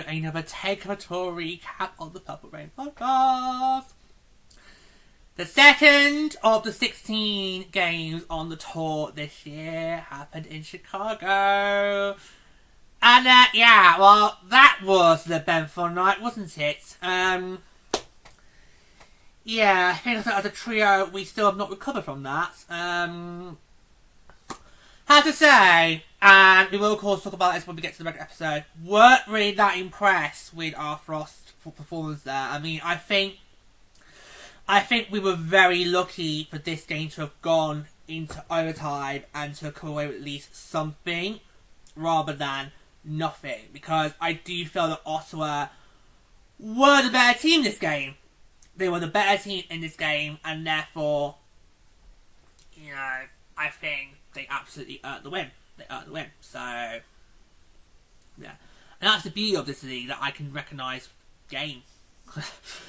Another Takeover Tour recap of the Purple Rain podcast. The second of the 16 games on the tour this year happened in Chicago. And yeah, well, that was the eventful night, wasn't it? Yeah, I think as a trio, we still have not recovered from that. How to say, and we will of course talk about this when we get to the regular episode, weren't really that impressed with our Frost performance there. I mean, I think we were very lucky for this game to have gone into overtime and to come away with at least something rather than nothing, because I do feel that Ottawa were the better team in this game. They were the better team in this game, and therefore, you know, I think they absolutely earned the win. So, yeah. And that's the beauty of this league, that I can recognise game.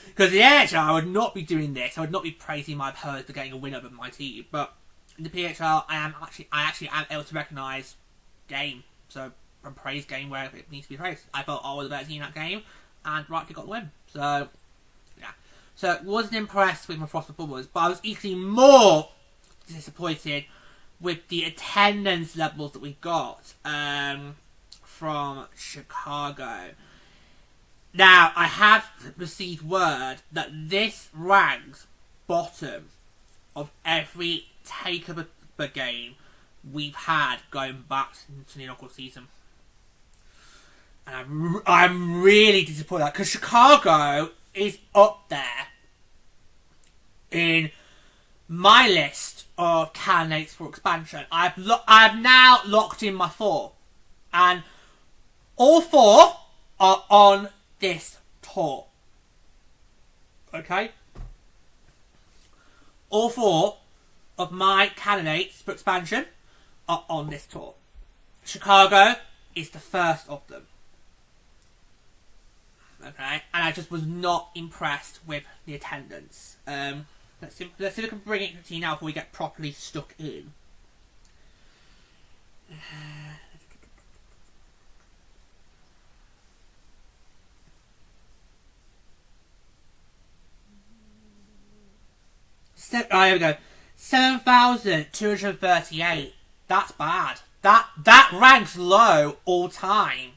Because the NHL, I would not be doing this. I would not be praising my opponents for getting a win over my team. But in the PHL, I actually am able to recognise game. So, and praise game where it needs to be praised. I felt I was the better team in that game, and rightly got the win. So, yeah. So, wasn't impressed with my Frost performance, but I was equally more disappointed with the attendance levels that we got from Chicago. Now, I have received word that this ranks bottom of every Takeover game we've had going back to the inaugural season. And I'm really disappointed, because Chicago is up there in my list of candidates for expansion. I've now locked in my 4, and all 4 are on this tour. Okay? All 4 of my candidates for expansion are on this tour. Chicago is the first of them. Okay? And I just was not impressed with the attendance. Let's see if we can bring it to you now before we get properly stuck in. Here we go. 7,238. That's bad. That ranks low all time.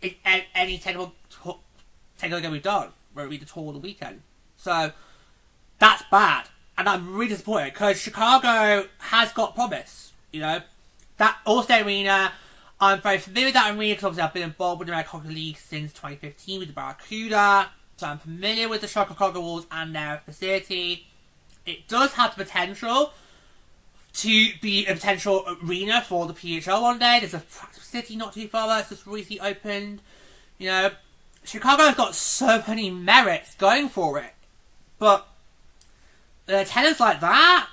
In any Takeover game we've done, whether it be the tour or the weekend. So, that's bad. And I'm really disappointed, because Chicago has got promise. You know, that Allstate Arena, I'm very familiar with that arena, because obviously I've been involved with the American Hockey League since 2015 with the Barracuda. So I'm familiar with the Chicago Wolves and their facility. It does have the potential to be a potential arena for the PHL one day. There's a practice facility not too far that's just recently opened. You know, Chicago's got so many merits going for it. But the attendance like that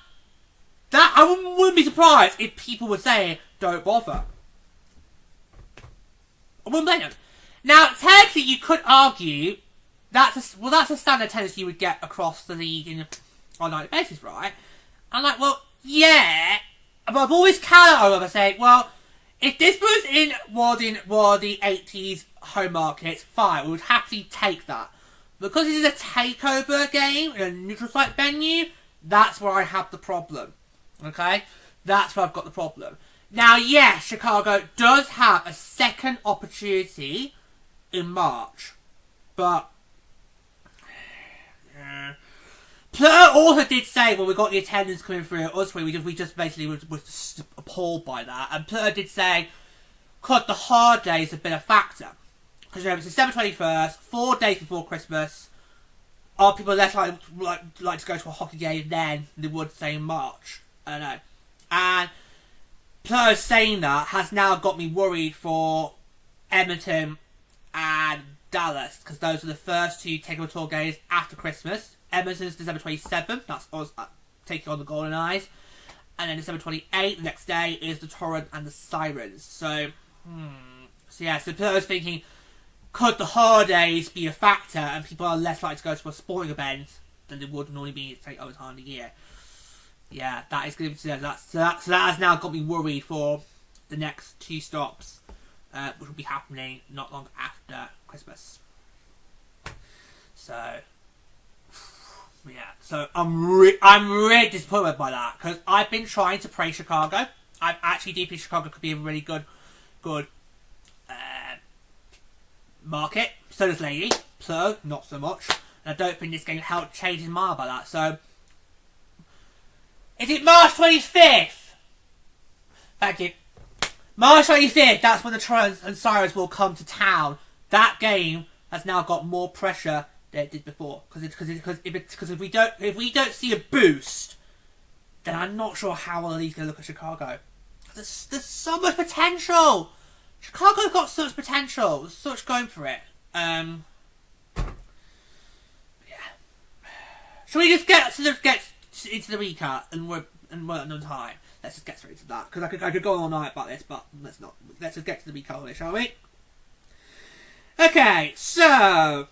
I wouldn't be surprised if people would say, don't bother. I wouldn't blame them. Now, technically, you could argue that's a standard attendance you would get across the league on a nightly basis, right? I'm like, well, yeah, but I've always countered over saying, well, if this was in one of the 80s home markets, fine, we would happily take that. Because this is a takeover game in a neutral site venue, that's where I have the problem. Okay? That's where I've got the problem. Now, yes, Chicago does have a second opportunity in March. But Plur also did say when we got the attendance coming through at us, we just basically was just appalled by that. And Plur did say, God, the hard days have been a factor. Because you know, it's December 21st, 4 days before Christmas. Are people less like to go to a hockey game then than they would say in March? I don't know. And Plur saying that has now got me worried for Edmonton and Dallas, because those are the first 2 Takeover Tour games after Christmas. Edmonton's December 27th, that's us taking on the Golden Eyes. And then December 28th, the next day, is the Torrent and the Sirens. So I was thinking, could the holidays be a factor and people are less likely to go to a sporting event than they would normally be, say, other time of the year? Yeah, that is going to be that. So that has now got me worried for the next 2 stops, which will be happening not long after Christmas. So, yeah. So I'm really disappointed by that, because I've been trying to praise Chicago. I actually do think Chicago could be a really good market. So does Lady. So not so much. And I don't think this game helped change his mind about that. So, is it March 25th? Thank you. March 25th, that's when the Torrents and Sirens will come to town. That game has now got more pressure than it did before. Because if we don't see a boost, then I'm not sure how well the league's going to look at Chicago. There's so much potential. Chicago's got so much potential. There's so much going for it. Yeah. Shall we just get into the recap and work another time? Let's just get straight into that, because I could go all night about this, but let's not. Let's just get to the recap of it, shall we? Okay, so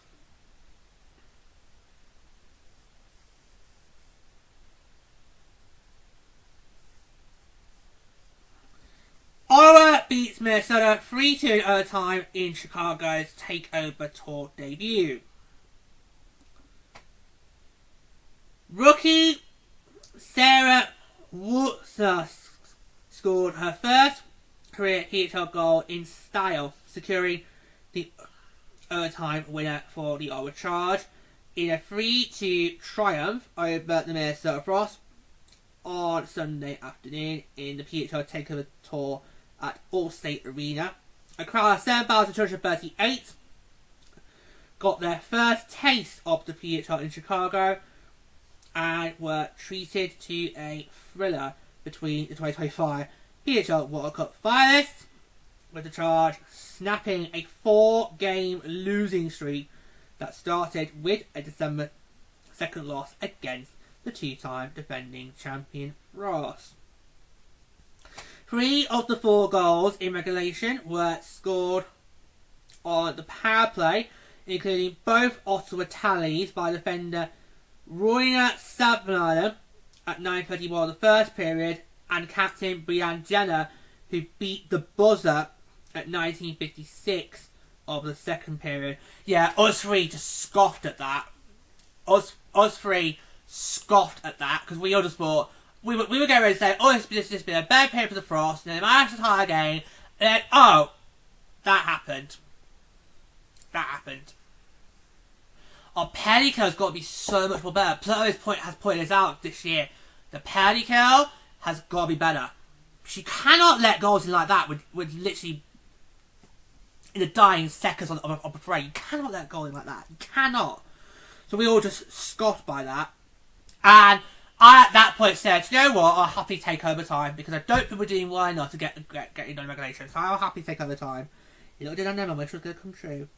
Iowa beats Minnesota 3-2 in overtime in Chicago's Takeover Tour debut. Rookie Sarah Wurzer scored her first career PHL goal in style, securing the overtime winner for the Iowa Charge in a 3-2 triumph over the Minnesota Frost on Sunday afternoon in the PHL Takeover Tour at Allstate Arena. A crowd of 7,238 got their first taste of the PHL in Chicago and were treated to a thriller between the 2025 PWHL Walter Cup Finals, with the Charge snapping a 4-game losing streak that started with a December 2nd loss against the 2-time defending champion Frost. 3 of the 4 goals in regulation were scored on the power play, including both Ottawa tallies by defender Roina Sabnaden at 9:31 of the first period, and captain Brian Jenner, who beat the buzzer at 19:56 of the second period. Yeah, us 3 just scoffed at that. Us 3 scoffed at that, because we all just thought, we were getting ready to say, oh, this has been a bad period for the Frost, and then managed to tie again, and then, oh, that happened. Our penalty kill has got to be so much more better. Pluto has pointed this out this year. The penalty kill has got to be better. She cannot let goals in like that with literally in the dying seconds of a fray. You cannot let a goal in like that. You cannot. So we all just scoffed by that. And I at that point said, you know what, I'll happily take overtime, because I don't think we're doing well enough to get in on regulation. So I'll happily take overtime. Little did I know my wish was going to come true.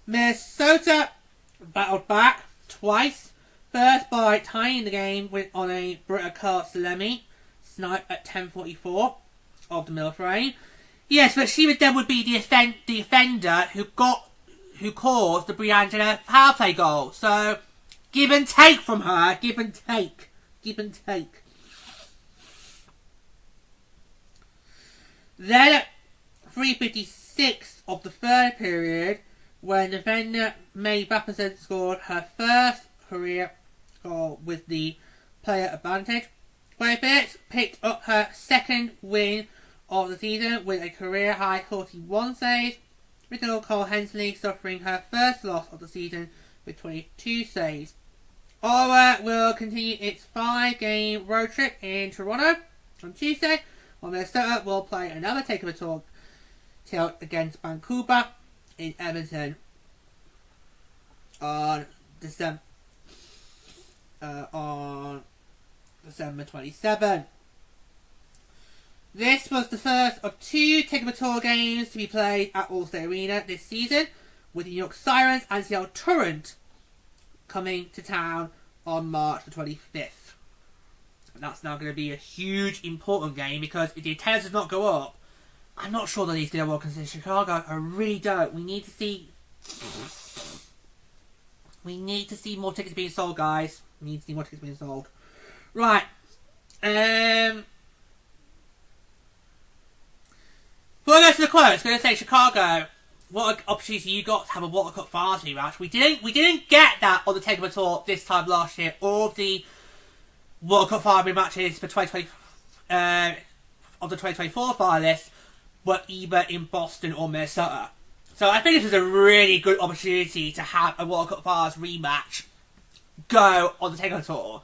Minnesota battled back twice. First by tying the game on a Britta Carr-Salemi snipe at 10:44 of the middle frame. Yes, but she would be the offender who caused the Brianne Jenner power play goal. So give and take from her. Give and take. Then at 3:56 of the third period, when defender May Bapperson scored her first career goal with the player advantage, Griffiths picked up her second win of the season with a career-high 41 saves, with Nicole Hensley suffering her first loss of the season with 22 saves. Iowa will continue its 5-game road trip in Toronto on Tuesday, while Minnesota will play another Takeover Tour tilt against Vancouver in Edmonton on December on December 27. This was the first of 2 Takeover Tour games to be played at Allstate Arena this season, with the New York Sirens and Seattle Torrent coming to town on March the 25th. And that's now going to be a huge, important game, because if the attendance does not go up, I'm not sure that he's going to walk into Chicago. I really don't. We need to see more tickets being sold, guys. We need to see more tickets being sold. Right. Before I go to the quotes, I'm going to say Chicago. What an opportunity you got to have a Walter Cup Finals rematch. We didn't get that on the Takeover Tour this time last year. All of the World Cup Finals rematches for 2020 of the 2024 finalists were either in Boston or Minnesota. So I think this is a really good opportunity to have a World Cup Finals rematch go on the Takeover Tour.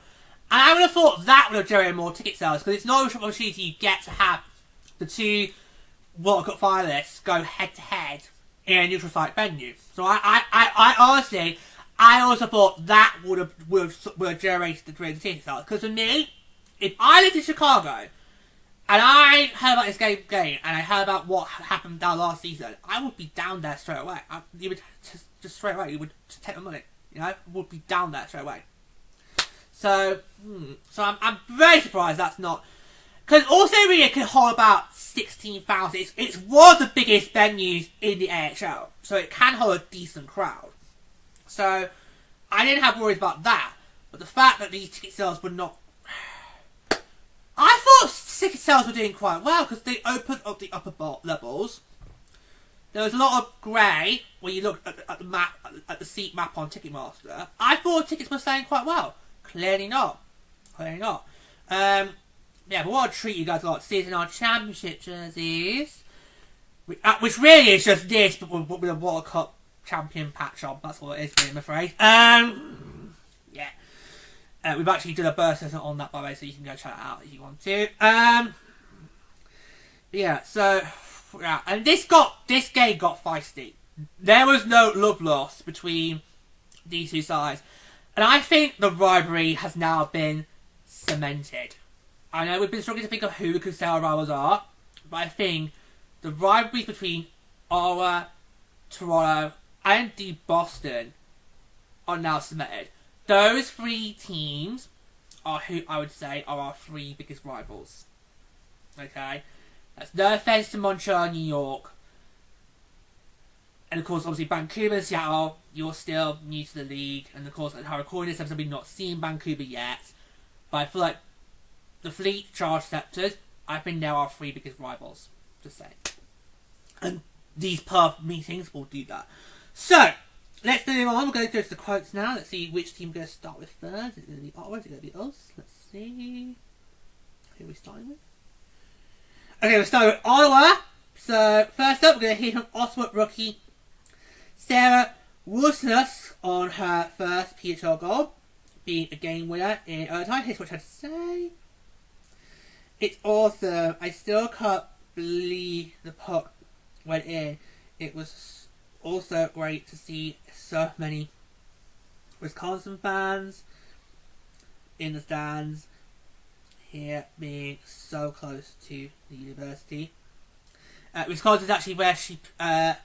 And I would have thought that would have generated more ticket sales, because it's not an opportunity you get to have the 2 World Cup finalists go head to head in a neutral site venue. So I honestly, I also thought that would have generated the ticket sales. Because for me, if I lived in Chicago and I heard about this game and I heard about what happened down last season, I would be down there straight away. You would just straight away. You would just take the money. You know, would be down there straight away. So I'm very surprised that's not. Because Allstate Arena can hold about 16,000. It's one of the biggest venues in the AHL. So it can hold a decent crowd. So I didn't have worries about that. But the fact that these ticket sales were not... I thought ticket sales were doing quite well, because they opened up the upper levels. There was a lot of grey when you looked at the map, at the seat map on Ticketmaster. I thought tickets were selling quite well. Clearly not. Yeah, but what a treat you guys got to see in our championship jerseys. Which really is just this, but with a World Cup champion patch on. That's what it is, I'm afraid. Yeah. We've actually done a burst on that, by the way, so you can go check it out if you want to. Yeah, so... Yeah, and this game got feisty. There was no love lost between these 2 sides. And I think the rivalry has now been cemented. I know we've been struggling to think of who we could say our rivals are, but I think the rivalries between Ottawa, Toronto, and Boston are now cemented. Those 3 teams are who I would say are our 3 biggest rivals. Okay? That's no offense to Montreal and New York. And of course, obviously, Vancouver and Seattle, you're still new to the league. And of course, at how recording this episode, we've not seen Vancouver yet. But I feel like the Fleet, Charge Scepters, I think they're our 3 biggest rivals. Just saying. And these Perth meetings will do that. So, let's move on. We're going to go to the quotes now. Let's see which team we're going to start with first. Is it going to be Ottawa? Is it going to be us? Let's see. Who are we starting with? Okay, we'll start with Ottawa. So, first up, we're going to hear from Ottawa rookie Sarah Woosness on her first PHL goal, being a game winner in overtime. Here's what she had to say. It's awesome. I still can't believe the puck went in. It was also great to see so many Wisconsin fans in the stands here, being so close to the university. Wisconsin is actually where she has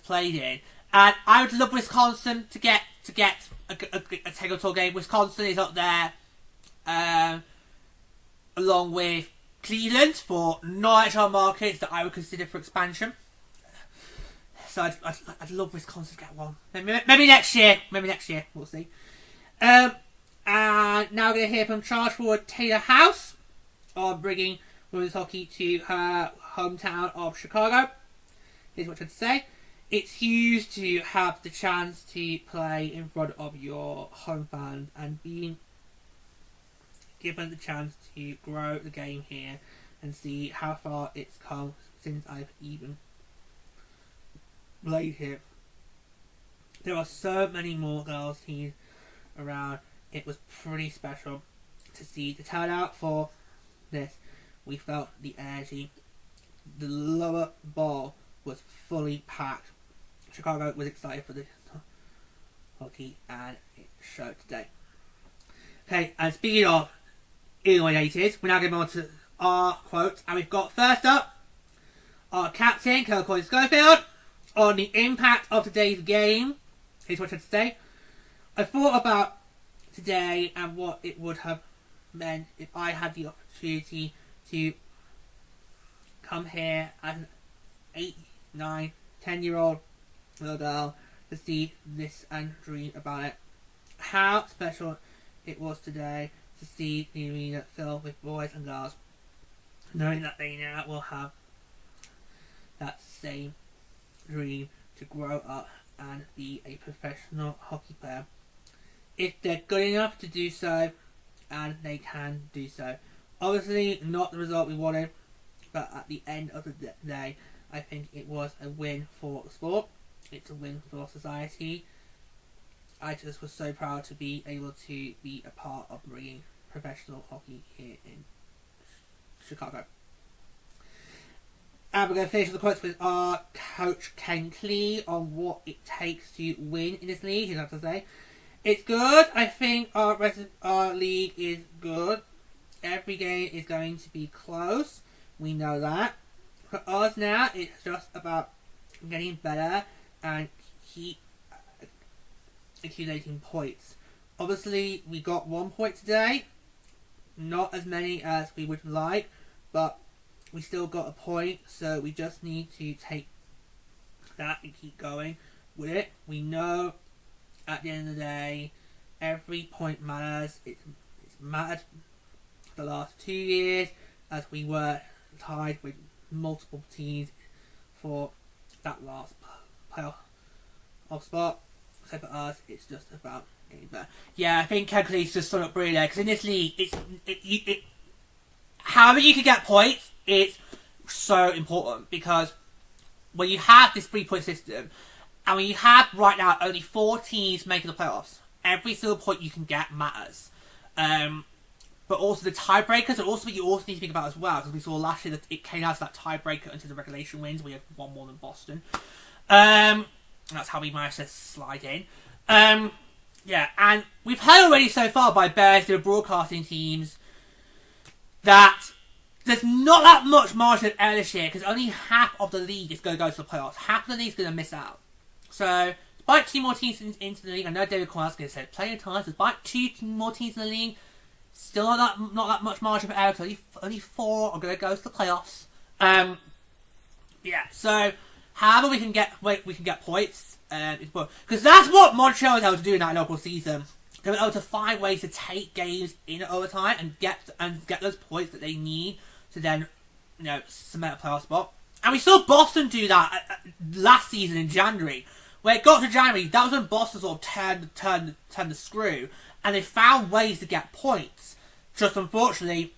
played in, and I would love Wisconsin to get a Takeover Tour game. Wisconsin is up there, along with Cleveland for non-NHL markets that I would consider for expansion. So I'd love Wisconsin to get one. Maybe next year. We'll see. And now we're going to hear from charge forward Taylor House on bringing women's hockey to her hometown of Chicago. Here's what I had to say. It's huge to have the chance to play in front of your home fans and being given the chance to grow the game here and see how far it's come since I've even played here. There are so many more girls teams around. It was pretty special to see the turnout for this. We felt the energy. The lower ball was fully packed. Chicago was excited for the hockey, and it showed today. Okay, and speaking of eliminated, we're now going on to our quotes, and we've got first up our captain, Kendall Coyne-Schofield, on the impact of today's game. Here's what I had to say. I thought about today and what it would have meant if I had the opportunity to come here as an 8, 9, 10-year-old little girl to see this and dream about it. How special it was today to see the arena filled with boys and girls, knowing that they now will have that same dream to grow up and be a professional hockey player. If they're good enough to do so, and they can do so. Obviously, not the result we wanted, but at the end of the day, I think it was a win for the sport. It's a win for society. I just was so proud to be able to be a part of bringing professional hockey here in Chicago. And we're going to finish the quotes with our coach Ken Klee on what it takes to win in this league. He's have to say, it's good. I think our league is good. Every game is going to be close. We know that. For us now, it's just about getting better and keep accumulating points. Obviously, we got 1 point today. Not as many as we would like, but we still got a point, so we just need to take that and keep going with it. We know at the end of the day, every point matters. It's mattered the last 2 years as we were tied with multiple teams for that last playoff spot. So for us, it's just about getting better. Yeah, I think Ken Klee's just sort of brilliant there, because in this league, however you can get points, it's so important, because when you have this 3-point system, and when you have right now only 4 teams making the playoffs, every single point you can get matters. But also the tiebreakers are also what you also need to think about as well, because we saw last year that it came out as that tiebreaker until the regulation wins. We had one more than Boston. That's how we managed to slide in. Yeah, and we've heard already so far by Bears, the broadcasting teams, that there's not that much margin of error this year, because only half of the league is going to go to the playoffs. Half of the league is going to miss out. So, despite 2 more teams into the league, I know David Cornell's going to say plenty of times, despite 2 more teams in the league, still not that much margin of error, because only 4 are going to go to the playoffs. Yeah, so however we can get points, because that's what Montreal was able to do in that local season. They were able to find ways to take games in overtime and get those points that they need to then, cement a playoff spot. And we saw Boston do that last season in January. When it got to January, that was when Boston sort of turned the screw, and they found ways to get points. Just unfortunately,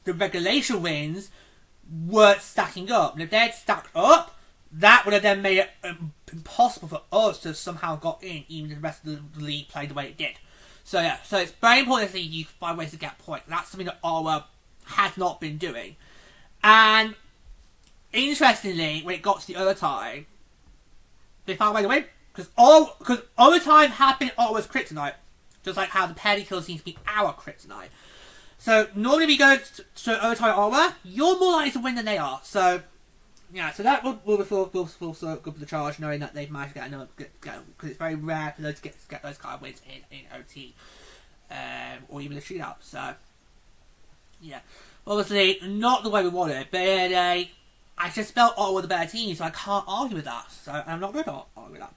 the regulation wins weren't stacking up. And if they had stacked up, that would have then made it impossible for us to have somehow got in, even if the rest of the league played the way it did. So yeah, so it's very important that you find ways to get points. That's something that Ottawa has not been doing. And interestingly, when it got to the overtime, they found a way to win. Because overtime had been Ottawa's kryptonite, just like how the penalty kill seems to be our kryptonite. So normally we go to overtime at Ottawa, you're more likely to win than they are. So yeah, so that will feel good for the Charge, knowing that they've managed to get another go, because it's very rare for them to get those kind of wins in OT, or even a shootout. So yeah, obviously not the way we wanted, but I just felt Ottawa the better team, so I can't argue with that. So I'm not going to argue with that.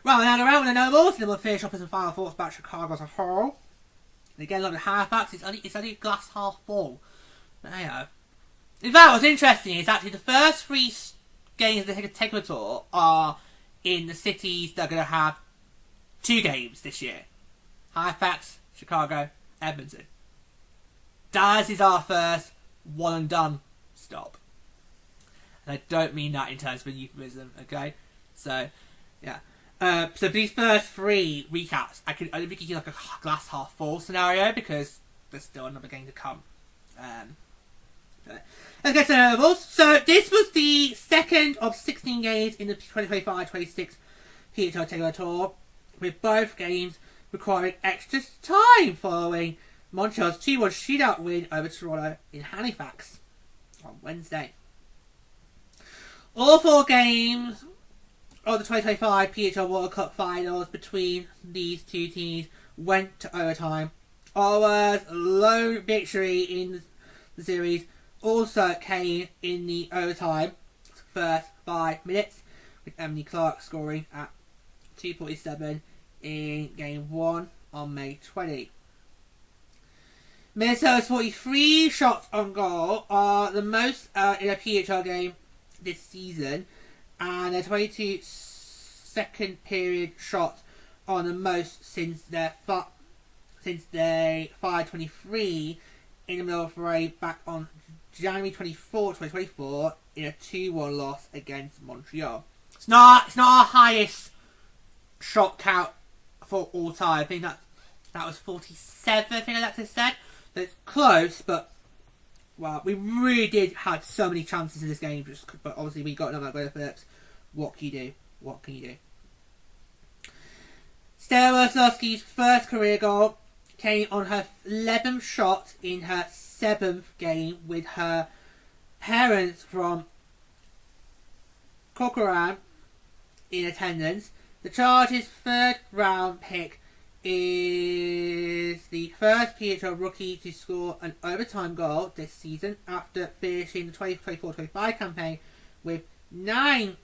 Right, we're now around with the Nobles, and then we'll finish up with some final thoughts about Chicago as a whole. And again, look at Halifax, it's only glass half full. But hey, in fact, what's interesting is actually the first 3 games of the Takeover Tour are in the cities that are going to have 2 games this year. Halifax, Chicago, Edmonton. Dallas is our first one and done stop. And I don't mean that in terms of a euphemism, okay? So, yeah. So these first 3 recaps, I could only give you like a glass half full scenario, because there's still another game to come. Let's get to the Nobles. So this was the second of 16 games in the 2025-26 PWHL Takeover Tour. with both games requiring extra time following Montreal's 2-1 shootout win over Toronto in Halifax on Wednesday. All 4 games of the 2025 PWHL Walter Cup Finals between these two teams went to overtime. Ottawa's lone victory in the series also came in the overtime first 5 minutes, with Emily Clark scoring at 2:47 in Game 1 on May 20. Minnesota's 43 shots on goal are the most in a PHL game this season, and their 22 second period shots are the most since they fired 23 in the middle of the raid back on January 24, 2024 in a 2-1 loss against Montreal. It's not our highest shot count for all time. I think that was 47, I think Alexis said. So it's close, but well, we really did have so many chances in this game, but obviously we got another goal Phillips. What can you do? What can you do? Stella Wasilewski's first career goal came on her 11th shot in her 7th game, with her parents from Corcoran in attendance. The Chargers' 3rd round pick is the first PHL rookie to score an overtime goal this season after finishing the 2024-25 campaign with 9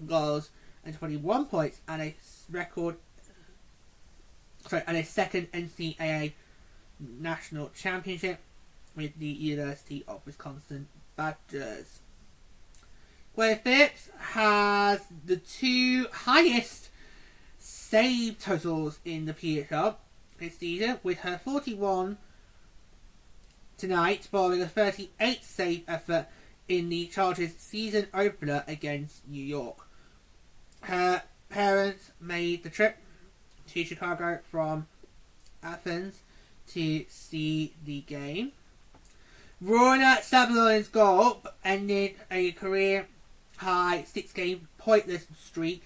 goals and 21 points and a second NCAA national championship with the University of Wisconsin Badgers. Where Phillips has the 2 highest save totals in the PHL this season, with her 41 tonight, following a 38 save effort in the Chargers season opener against New York. Her parents made the trip to Chicago from Athens to see the game. Rona Sabalon's goal ended a career high 6-game pointless streak.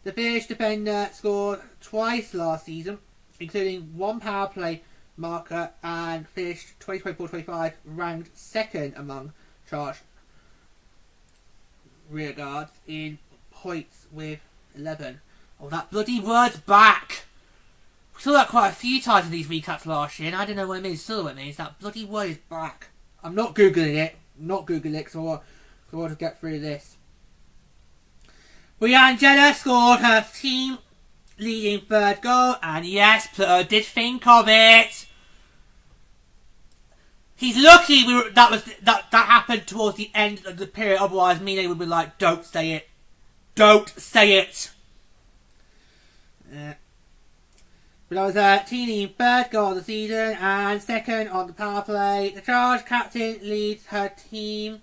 The Finnish defender scored twice last season, including 1 power play marker, and finished 2024-25 ranked 2nd among charged rear guards in points with 11. Oh, that bloody word's back! We saw that quite a few times in these recaps last year, and I don't know what it means. Still what it means. That bloody word is back. I'm not Googling it. Because I want to get through this. Brianne Jenner scored her team leading 3rd goal, and yes, Pluto did think of it. He's lucky that happened towards the end of the period, otherwise Mina would be like, don't say it. Don't say it. But that was her team 3rd goal of the season and 2nd on the power play. The Charge captain leads her team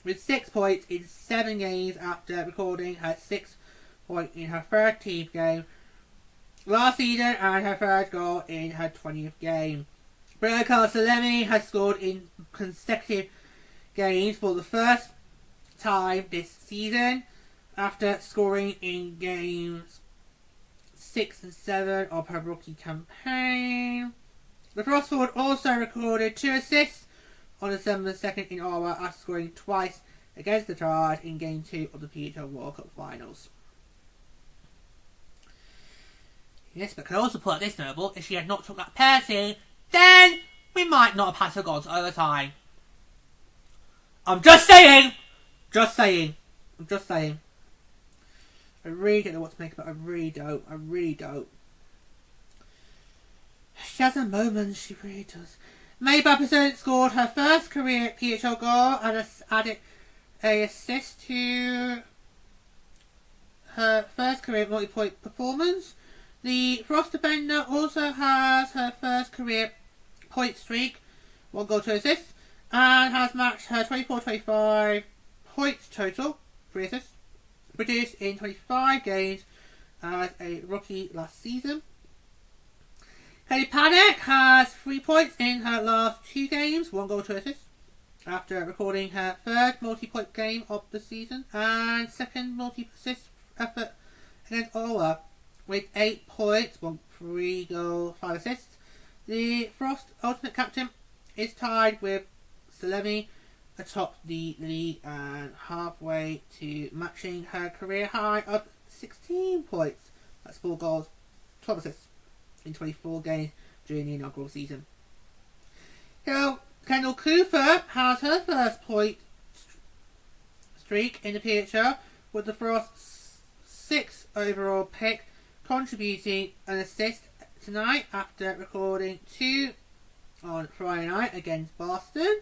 with 6 points in 7 games after recording her 6th point in her 3rd team game last season and her 3rd goal in her 20th game. Brianna Salemi has scored in consecutive games for the first time this season after scoring in games 6 and 7 of her rookie campaign. The Frost forward also recorded 2 assists on December 2nd in Ottawa after scoring twice against the Charge in Game 2 of the PWHL Walter Cup Finals. Yes, but can I also put out this notable, if she had not took that penalty, then we might not have had her goal to overtime. I'm just saying! I really don't know what to make of it. I really don't. She has her moments, she really does. May Bapperson scored her first career PHL goal and added an assist to her first career multi-point performance. The Frost defender also has her first career point streak, 1 goal, 2 assists, and has matched her 24-25 points total, 3 assists, produced in 25 games as a rookie last season. Kelly Paddock has 3 points in her last 2 games, 1 goal, 2 assists, after recording her 3rd multi-point game of the season and 2nd multi-assist effort against Ottawa with 8 points, 1 free goal, 5 assists. The Frost Ultimate Captain is tied with Salemi atop the league and halfway to matching her career high of 16 points. That's 4 goals, 12 assists in 24 games during the inaugural season. Kendall Cooper has her first point streak in the PHL with the Frost's 6th overall pick, contributing an assist tonight after recording 2 on Friday night against Boston.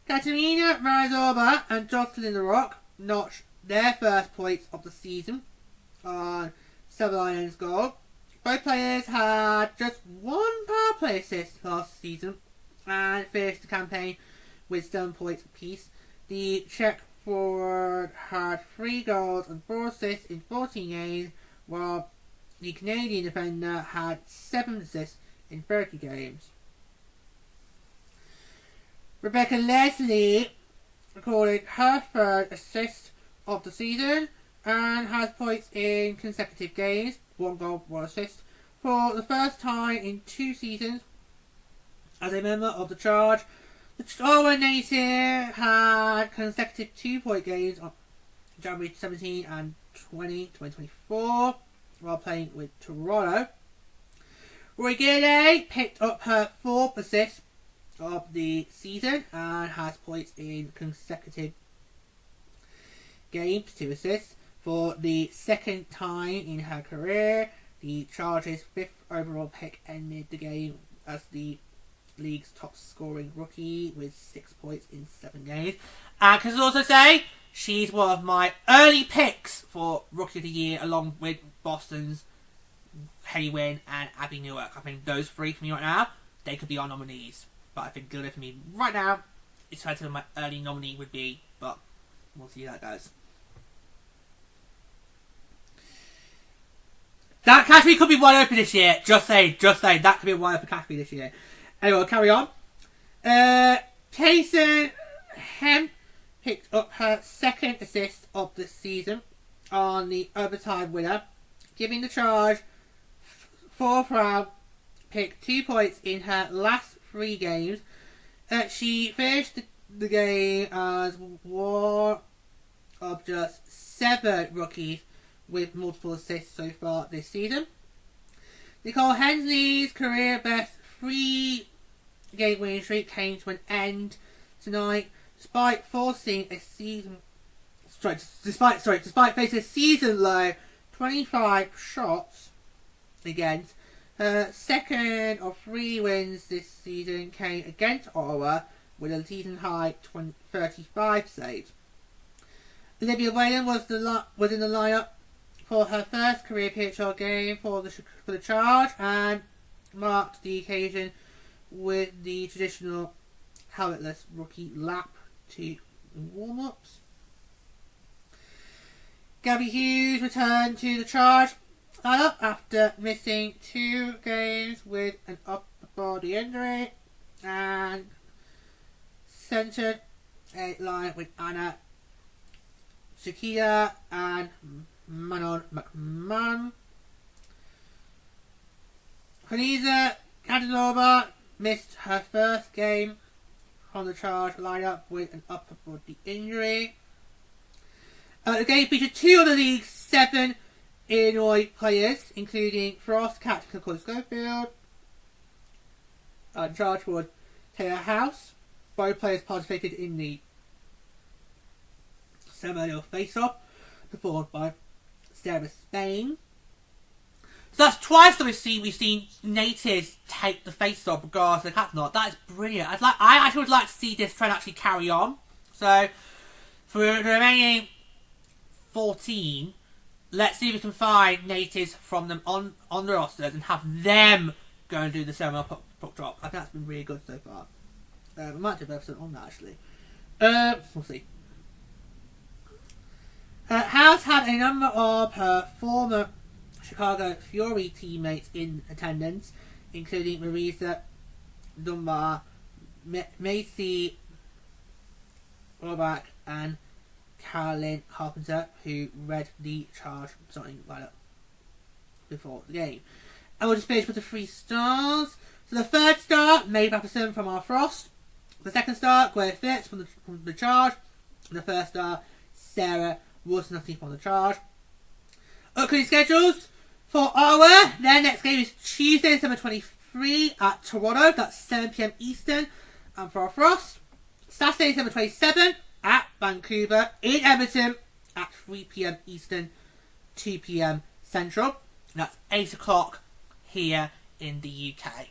Katerina Marazova and Jocelyn The Rock notched their first points of the season on Seven Lions goal. Both players had just 1 power play assist last season and finished the campaign with 7 points apiece. The Czech forward had 3 goals and 4 assists in 14 games, while the Canadian defender had 7 assists in 30 games. Rebecca Leslie recorded her 3rd assist of the season and has points in consecutive games, 1 goal, 1 assist, for the first time in 2 seasons as a member of the Charge. The Ottawa native had consecutive 2-point games on January 17 and 2024 while playing with Toronto. Roy Gilday picked up her 4th assist of the season and has points in consecutive games, 2 assists, for the 2nd time in her career. The Chargers' 5th overall pick ended the game as the league's top scoring rookie with 6 points in 7 games. And can I also say, she's one of my early picks for Rookie of the Year, along with Boston's Haley Wynn and Abby Newark. I think those 3 for me right now, they could be our nominees. But I think Gilda for me right now, it's hard to know my early nominee would be, but we'll see how that goes. That category could be wide open this year. Just saying, that could be a wide open category this year. Anyway, we'll carry on. Tayson Hemp picked up her 2nd assist of the season on the overtime winner, giving the Charge 4th round pick 2 points in her last 3 games. She finished the game as one of just 7 rookies with multiple assists so far this season. Nicole Hensley's career best 3-game winning streak came to an end tonight, despite facing a season low 25 shots against. Her 2nd of 3 wins this season came against Ottawa with a season high 35 saves. Olivia Whalen was in the lineup for her first career PHL game for the Charge and marked the occasion with the traditional helmetless rookie lap to warm-ups. Gabby Hughes returned to the Charge lineup after missing 2 games with an upper body injury and centered a line with Anna Shakira and Manon McMahon. Haniza Kadanova missed her first game from the Charge lineup with an upper body injury. The game featured 2 of the league's 7 Illinois players, including Frost captain Kendall Coyne-Schofield and Charge forward Taylor House. Both players participated in the ceremonial face-off performed by Sarah Spain. So that's twice that we've seen natives take the face-off regardless of the captain or not. That is brilliant. I actually would like to see this trend actually carry on. So for the remaining 14, let's see if we can find natives from them on the rosters and have them go and do the ceremonial puck drop. I think that's been really good so far. We might do an episode on that actually. We'll see. House had a number of her former Chicago Fury teammates in attendance, including Marisa Dunbar, Macy Robach, and Carolyn Carpenter, who read the Charge starting lineup before the game. And we'll just finish with the 3 stars. So the third star, May Matheson from our Frost. The second star, Gwen Fitz from the Charge. And the first star, Sarah Wilson from the Charge. Upcoming schedules for Ottawa. Their next game is Tuesday, December 23 at Toronto. That's 7 PM Eastern. And for our Frost, Saturday, December 27 at Vancouver. In Edmonton at 3 PM Eastern, 2 PM Central. And that's 8 o'clock here in the UK.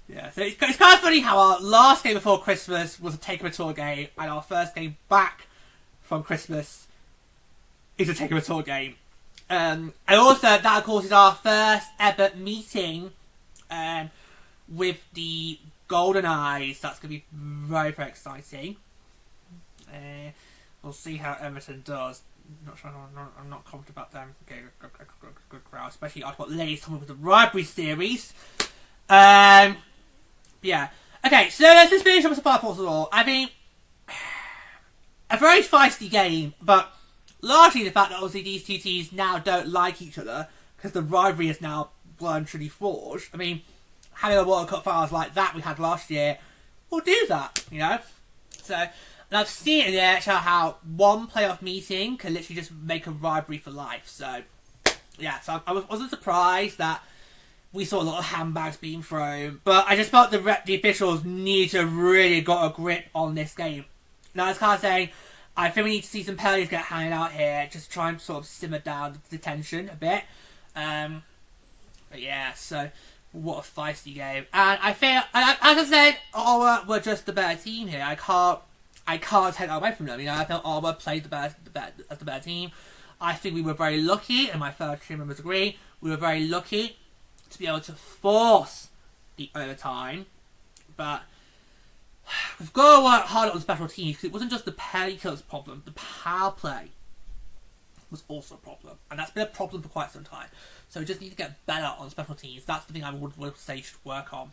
Yeah, so it's kind of funny how our last game before Christmas was a Takeover Tour game, and our first game back from Christmas is a Takeover Tour game. And also, that of course is our first ever meeting with the Golden Eyes. That's going to be very, very exciting. We'll see how Everton does. I'm not confident about them. Okay, good crowd, especially after what Lay's coming with the Rivalry series. Yeah. Okay, so let's just finish up with the fire force of all. I mean, a very feisty game, but largely the fact that obviously these two teams now don't like each other because the rivalry is now well and truly forged. I mean, having a World Cup Finals like that we had last year will do that, you know? So, and I've seen it in the NHL how one playoff meeting can literally just make a rivalry for life. So, yeah, so I wasn't surprised that we saw a lot of handbags being thrown, but I just felt the officials need to really got a grip on this game. Now, I was kind of saying, I think we need to see some penalties get handed out here, just try and sort of simmer down the tension a bit. But yeah, so what a feisty game, and I feel, as I said, Ottawa were just the better team here. I can't take that away from them. You know, I felt Ottawa played the better team. I think we were very lucky, and my fellow team members agree. We were very lucky to be able to force the overtime, but we've got to work hard on the special teams because it wasn't just the penalty kills problem. The power play was also a problem, and that's been a problem for quite some time. So we just need to get better on special teams. That's the thing I would say you should work on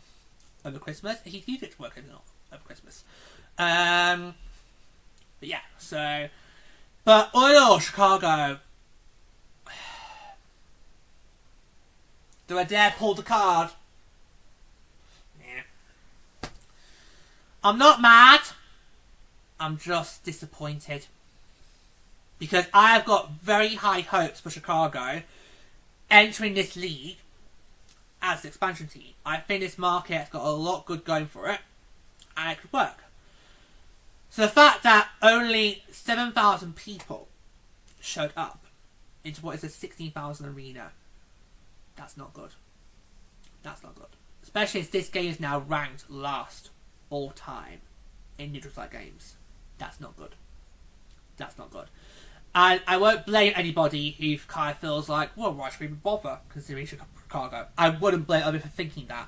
over Christmas. If you do get to work on it over Christmas. But yeah, so, but all in all, Chicago, do I dare pull the card? Yeah. I'm not mad. I'm just disappointed. Because I have got very high hopes for Chicago entering this league as an expansion team. I think this market's got a lot good going for it, and it could work. So the fact that only 7,000 people showed up into what is a 16,000 arena, that's not good. That's not good. Especially as this game is now ranked last all time in neutral site games. That's not good. That's not good. And I won't blame anybody who kind of feels like, well, why should we even bother considering Chicago? I wouldn't blame others for thinking that.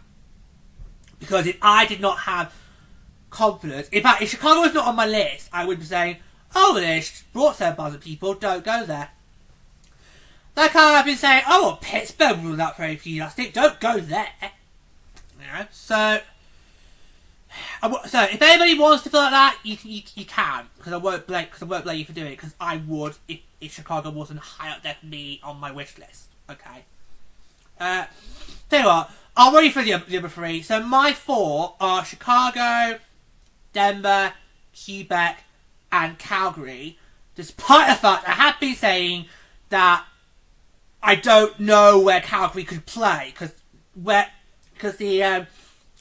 Because if I did not have confidence, in fact, if Chicago was not on my list, I would be saying, oh, they brought 7,000 people, don't go there. Like I've been saying, oh, well, Pittsburgh ruled out very enthusiastic, don't go there. You know, so if anybody wants to feel like that, you can, because I won't blame you for doing it, because I would if Chicago wasn't high up there for me on my wish list. Okay. Tell you what, I'll run you through the other 3. So my 4 are Chicago, Denver, Quebec, and Calgary. Despite the fact I have been saying that I don't know where Calgary could play, because the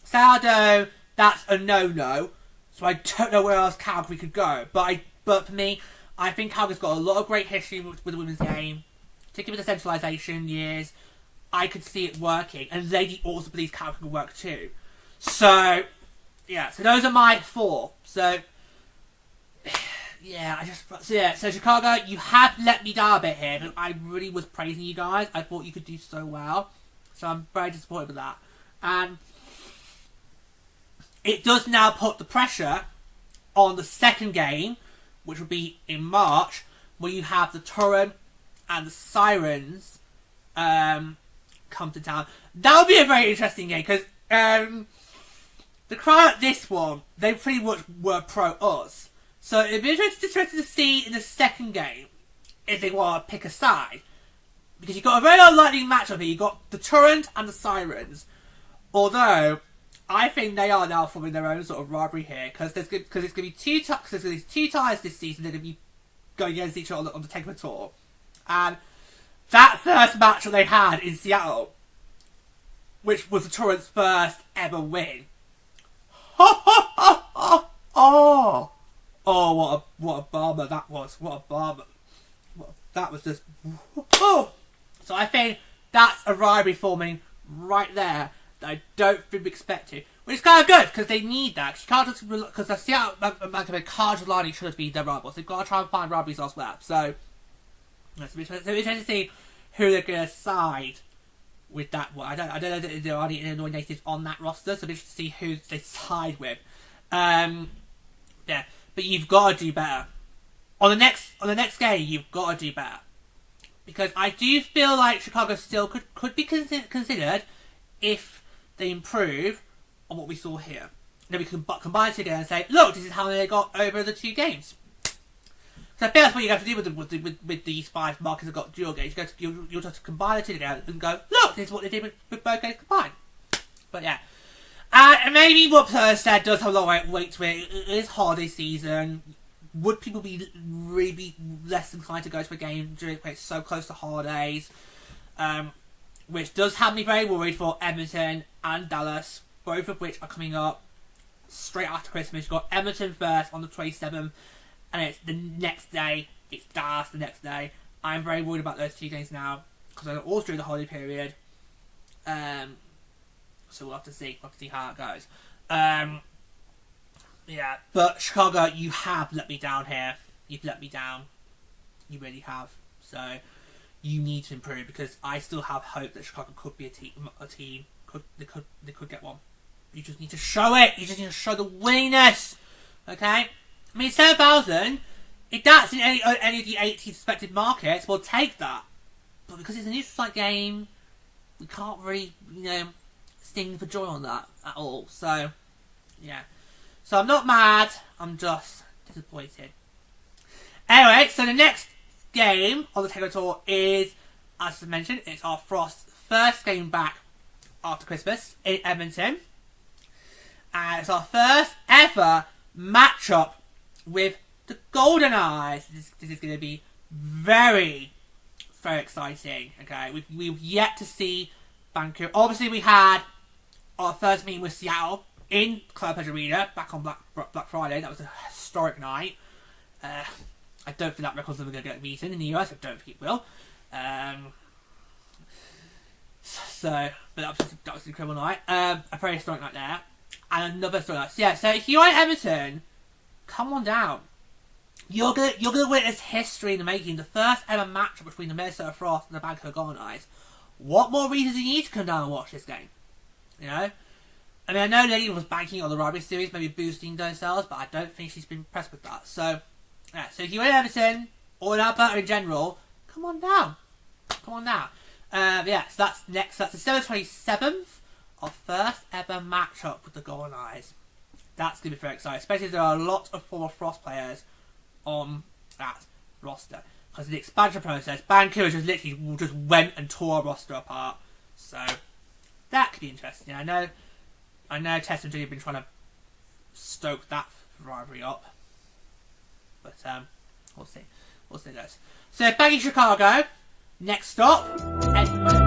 Sourdough, that's a no-no, so I don't know where else Calgary could go. But for me, I think Calgary's got a lot of great history with the women's game, particularly with the centralisation years. I could see it working, and Lady also believes Calgary can work too. So, yeah, so those are my 4. So, yeah, so Chicago, you have let me down a bit here, but I really was praising you guys. I thought you could do so well, so I'm very disappointed with that. And it does now put the pressure on the second game, which will be in March, where you have the Turin and the Sirens come to town. That will be a very interesting game, because the crowd at this one, they pretty much were pro us. So it'd be interesting to see in the second game if they want to pick a side. Because you've got a very unlikely matchup here. You've got the Torrent and the Sirens. Although, I think they are now forming their own sort of rivalry here. Because it's going to be two ties this season. They're going to be going against each other on the Takeover Tour. And that first match that they had in Seattle, which was the Torrent's first ever win. Oh, what a bummer that was. What a bummer. That was just... Oh. So I think that's a rivalry forming right there that I don't think we expect to. Which is kind of good, because they need that. Because the Seattle can't rely on each other to be their rivals. They've got to try and find rivalries elsewhere. So it's interesting to see who they're going to side with that one. I don't know if there are any Illinois natives on that roster, so it's interesting to see who they side with. Yeah, but you've got to do better. On the next game, you've got to do better. Because I do feel like Chicago still could be considered if they improve on what we saw here. Then we can combine it together and say, look, this is how they got over the 2 games. So I think that's what you have to do with these 5 markers that got dual games. You'll just have to combine the 2 together and go, look, this is what they did with both games combined. But yeah. And maybe what Perez said does have a lot of weight to it. It is holiday season. Would people be really less inclined to go to a game during when it's so close to holidays? Which does have me very worried for Edmonton and Dallas, both of which are coming up straight after Christmas. You've got Edmonton first on the 27th, and it's the next day. It's Dallas the next day. I'm very worried about those 2 games now, because they're all during the holiday period. So we'll have to see. We'll have to see how it goes. Yeah, but Chicago, you have let me down here. You've let me down. You really have. So you need to improve, because I still have hope that Chicago could be a team. They could get one. You just need to show it. You just need to show the willingness. Okay. I mean, 7,000. If that's in any of the 80 suspected markets, we'll take that. But because it's a neutral site game, we can't really, sting for joy on that at all. So, yeah. So I'm not mad, I'm just disappointed. Anyway, so the next game on the Takeover Tour is, as I mentioned, it's our Frost's first game back after Christmas in Edmonton. And it's our first ever matchup with the Golden Eyes. This is going to be very, very exciting. Okay, we've yet to see Vancouver. Obviously, we had our first meeting with Seattle in PWHL Arena back on Black Friday. That was a historic night. I don't think that record's ever going to get beaten in the US. I don't think it will. But that was an incredible night. A very historic night there. And another historic night. So yeah, so if you're in Edmonton, come on down. You're gonna witness history in the making. The first ever matchup between the Minnesota Frost and the Vancouver Golden Eyes. What more reasons do you need to come down and watch this game? I mean, I know Lady was banking on the rivalry series, maybe boosting those sales, but I don't think she's been impressed with that. So, yeah. So if you're in Everton or in Alberta in general, come on down. Come on down. Yeah. So that's next. That's December 27th. Our first ever matchup with the Golden Eyes. That's gonna be very exciting, especially if there are a lot of former Frost players on that roster. Because of the expansion process, Vancouver just literally just went and tore our roster apart. So that could be interesting. I know Tess and Julie have been trying to stoke that rivalry up. But we'll see. We'll see those. So back in Chicago, next stop, Edmonton.